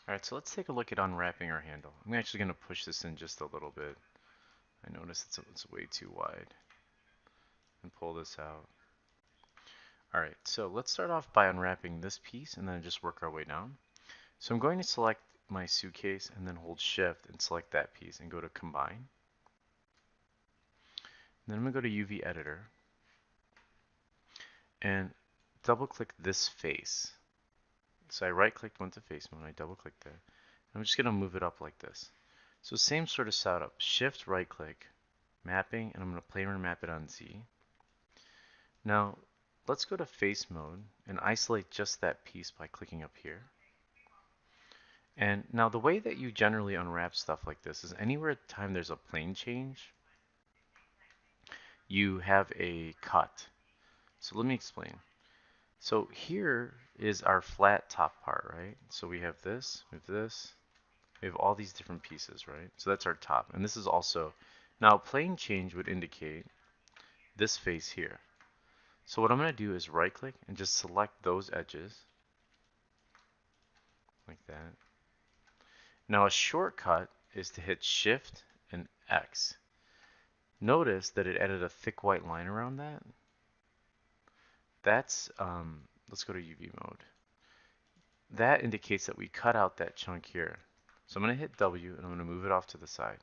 Alright, so let's take a look at unwrapping our handle. I'm actually going to push this in just a little bit. I notice it's way too wide. And pull this out. Alright, so let's start off by unwrapping this piece and then just work our way down. So I'm going to select my suitcase and then hold shift and select that piece and go to combine. Then I'm going to go to UV editor and double click this face. So I right clicked, went to face mode, I double clicked there. I'm just going to move it up like this. So same sort of setup, shift right click, mapping, and I'm going to planar map it on Z. Now let's go to face mode and isolate just that piece by clicking up here. And now the way that you generally unwrap stuff like this is anywhere time there's a plane change, you have a cut. So let me explain. So here is our flat top part, right? So we have this, we have all these different pieces, right? So that's our top. And this is also, now plane change would indicate this face here. So what I'm going to do is right click and just select those edges like that. Now a shortcut is to hit shift and X. Notice that it added a thick white line around that. That's, let's go to UV mode. That indicates that we cut out that chunk here. So I'm going to hit W and I'm going to move it off to the side.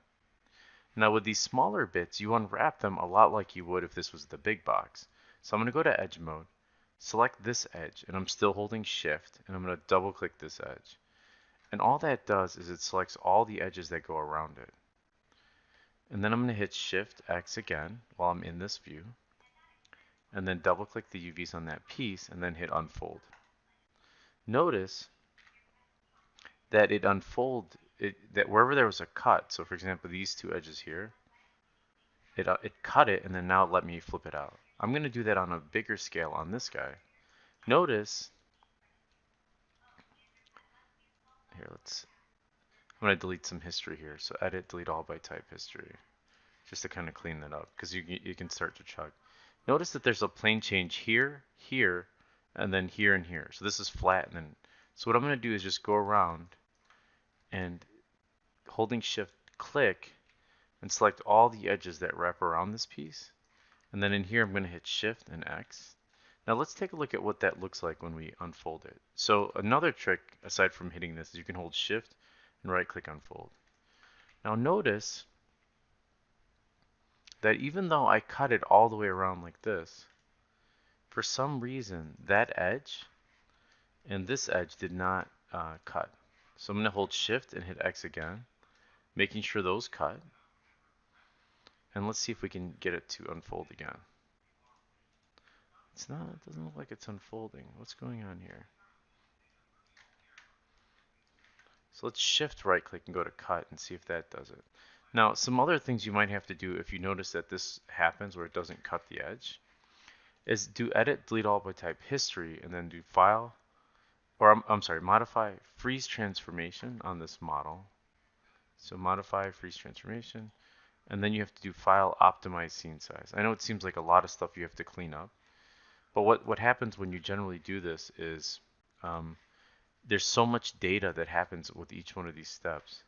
Now with these smaller bits, you unwrap them a lot like you would if this was the big box. So I'm going to go to edge mode, select this edge, and I'm still holding shift, and I'm going to double click this edge. And all that does is it selects all the edges that go around it. And then I'm going to hit shift X again while I'm in this view, and then double click the UVs on that piece and then hit unfold. Notice that it that wherever there was a cut, so for example these two edges here, it cut it and then now let me flip it out. I'm going to do that on a bigger scale on this guy. Notice, here I'm going to delete some history here. So edit, delete all by type history, just to kind of clean that up because you can start to chug. Notice that there's a plane change here, here, and then here and here. So this is flat and then, so what I'm going to do is just go around and holding shift click and select all the edges that wrap around this piece. And then in here, I'm going to hit shift and X. Now let's take a look at what that looks like when we unfold it. So another trick, aside from hitting this, is you can hold shift and right click unfold. Now notice that even though I cut it all the way around like this, for some reason that edge and this edge did not cut. So I'm going to hold shift and hit X again, making sure those cut. And let's see if we can get it to unfold again. It's not, it doesn't look like it's unfolding. What's going on here? So let's shift right click and go to cut and see if that does it. Now, some other things you might have to do if you notice that this happens where it doesn't cut the edge is do edit, delete all by type history and then do file, or I'm sorry, modify freeze transformation on this model. So modify freeze transformation, and then you have to do file optimize scene size. I know it seems like a lot of stuff you have to clean up, but what happens when you generally do this is there's so much data that happens with each one of these steps.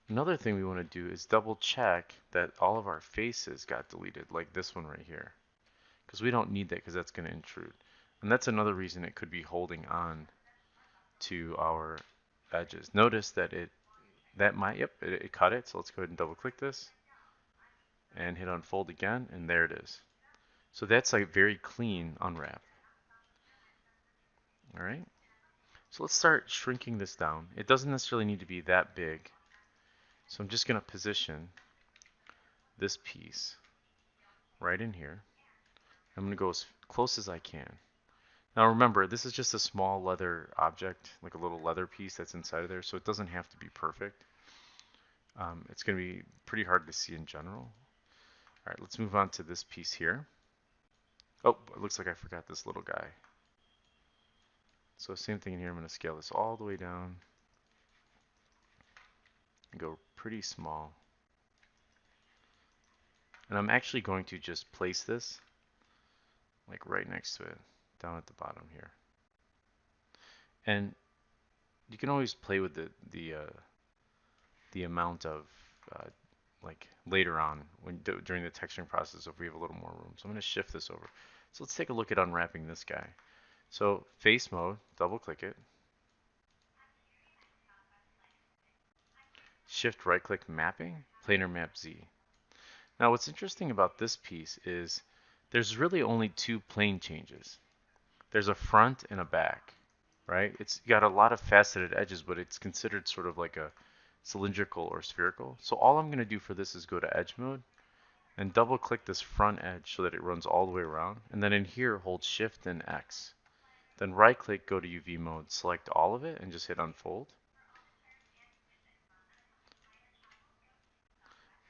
Another thing we want to do is double check that all of our faces got deleted, like this one right here, because we don't need that because that's going to intrude. And that's another reason it could be holding on to our edges. Notice that it cut it. So let's go ahead and double click this and hit unfold again, and there it is. So that's a very clean unwrap. All right. So let's start shrinking this down. It doesn't necessarily need to be that big. So I'm just going to position this piece right in here. I'm going to go as close as I can. Now remember, this is just a small leather object, like a little leather piece that's inside of there, so it doesn't have to be perfect. It's going to be pretty hard to see in general. All right, let's move on to this piece here. Oh, it looks like I forgot this little guy. So same thing in here, I'm going to scale this all the way down and go pretty small. And I'm actually going to just place this like right next to it, down at the bottom here. And you can always play with the amount of uh, like later on during the texturing process if we have a little more room. So I'm going to shift this over. So let's take a look at unwrapping this guy. So face mode, double click it. Shift right click mapping, planar map Z. Now what's interesting about this piece is there's really only two plane changes. There's a front and a back, right? It's got a lot of faceted edges, but it's considered sort of like a cylindrical or spherical. So all I'm going to do for this is go to edge mode and double click this front edge so that it runs all the way around. And then in here, hold shift and X. Then right click, go to UV mode, select all of it and just hit unfold.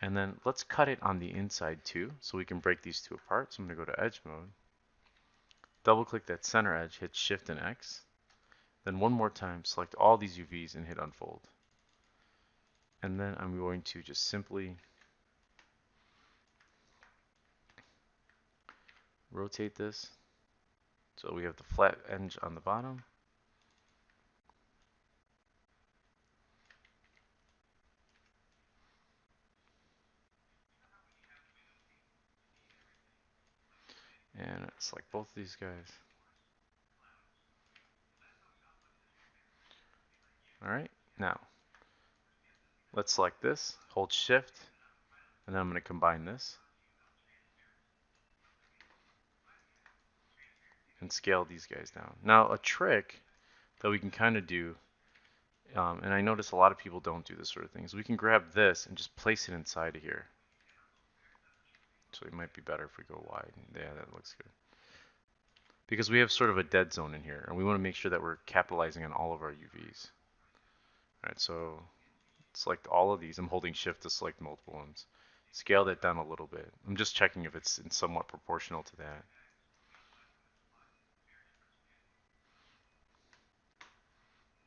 And then let's cut it on the inside too, so we can break these two apart. So I'm going to go to edge mode, double click that center edge, hit shift and X. Then one more time, select all these UVs and hit unfold. And then I'm going to just simply rotate this so we have the flat edge on the bottom. And select both of these guys. Alright, now let's select this, hold shift, and then I'm going to combine this and scale these guys down. Now a trick that we can kind of do, and I notice a lot of people don't do this sort of thing, is we can grab this and just place it inside of here. So it might be better if we go wide. Yeah, that looks good. Because we have sort of a dead zone in here, and we want to make sure that we're capitalizing on all of our UVs. Alright, so select all of these. I'm holding shift to select multiple ones. Scale that down a little bit. I'm just checking if it's somewhat proportional to that.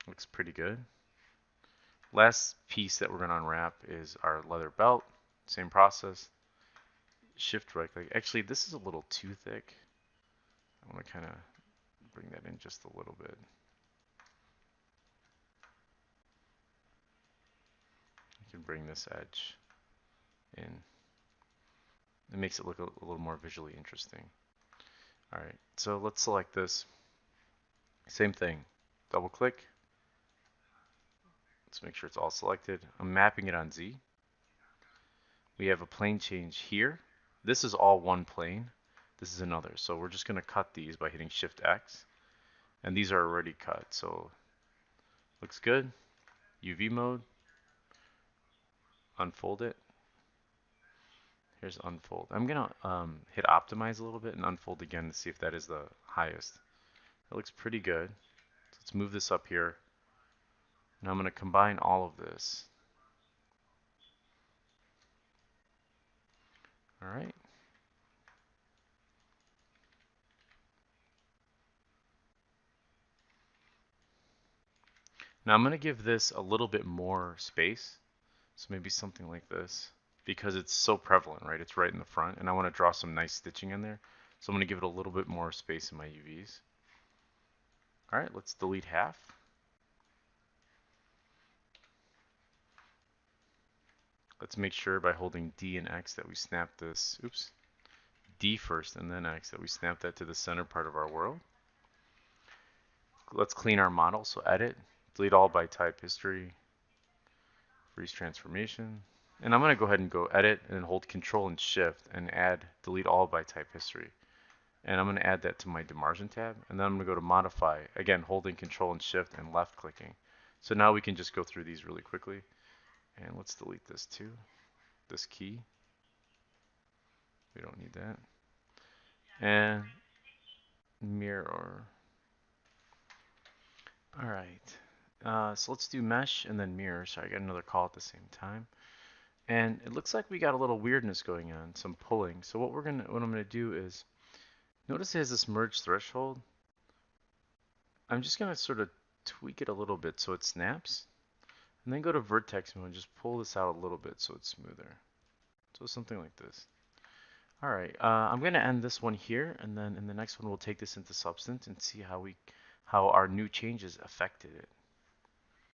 Looks pretty good. Last piece that we're going to unwrap is our leather belt. Same process. Shift right click. Actually, this is a little too thick. I want to kind of bring that in just a little bit. You can bring this edge in. It makes it look a little more visually interesting. Alright, so let's select this. Same thing. Double click. Let's make sure it's all selected. I'm mapping it on Z. We have a plane change here. This is all one plane. This is another. So we're just going to cut these by hitting Shift X. And these are already cut. So looks good. UV mode. Unfold it. Here's unfold. I'm going to hit optimize a little bit and unfold again to see if that is the highest. It looks pretty good. So let's move this up here. Now I'm going to combine all of this. Alright. Now I'm going to give this a little bit more space. So maybe something like this. Because it's so prevalent, right? It's right in the front. And I want to draw some nice stitching in there. So I'm going to give it a little bit more space in my UVs. Alright, let's delete half. Let's make sure by holding D and X that we snap this, oops, D first and then X, that we snap that to the center part of our world. Let's clean our model, so edit, delete all by type history, freeze transformation. And I'm going to go ahead and go edit and hold control and shift and add delete all by type history. And I'm going to add that to my demargin tab. And then I'm going to go to modify, again holding control and shift and left clicking. So now we can just go through these really quickly. And let's delete this too, this key. We don't need that. And mirror. All right. So let's do mesh and then mirror. Sorry, I got another call at the same time. And it looks like we got a little weirdness going on, some pulling. So what I'm gonna do is, notice it has this merge threshold. I'm just gonna sort of tweak it a little bit so it snaps. And then go to vertex mode and just pull this out a little bit so it's smoother. So something like this. Alright, I'm going to end this one here, and then in the next one we'll take this into Substance and see how we how our new changes affected it.